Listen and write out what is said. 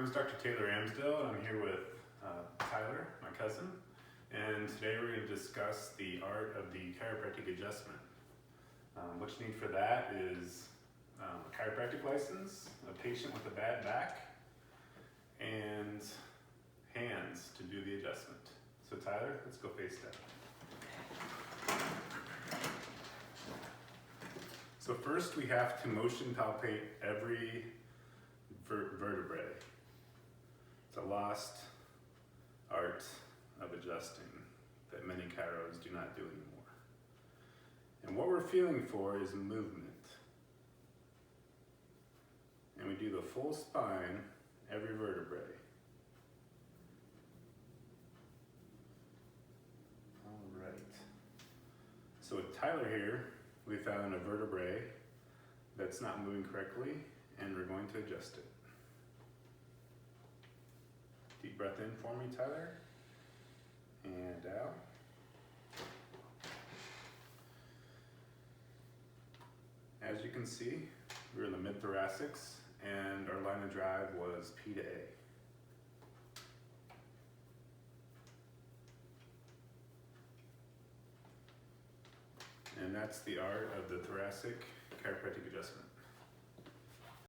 is Dr. Taylor Amsdale, and I'm here with Tyler, my cousin, and today we're going to discuss the art of the chiropractic adjustment. What you need for that is a chiropractic license, a patient with a bad back, and hands to do the adjustment. So Tyler, let's go face down. So first we have to motion palpate every vertebrae. It's a lost art of adjusting that many chiros do not do anymore. And what we're feeling for is movement. And we do the full spine, every vertebrae. All right. So with Tyler here, we found a vertebrae that's not moving correctly, and we're going to adjust it. Deep breath in for me, Tyler, and out. As you can see, we're in the mid-thoracics, and our line of drive was P to A. And that's the art of the thoracic chiropractic adjustment.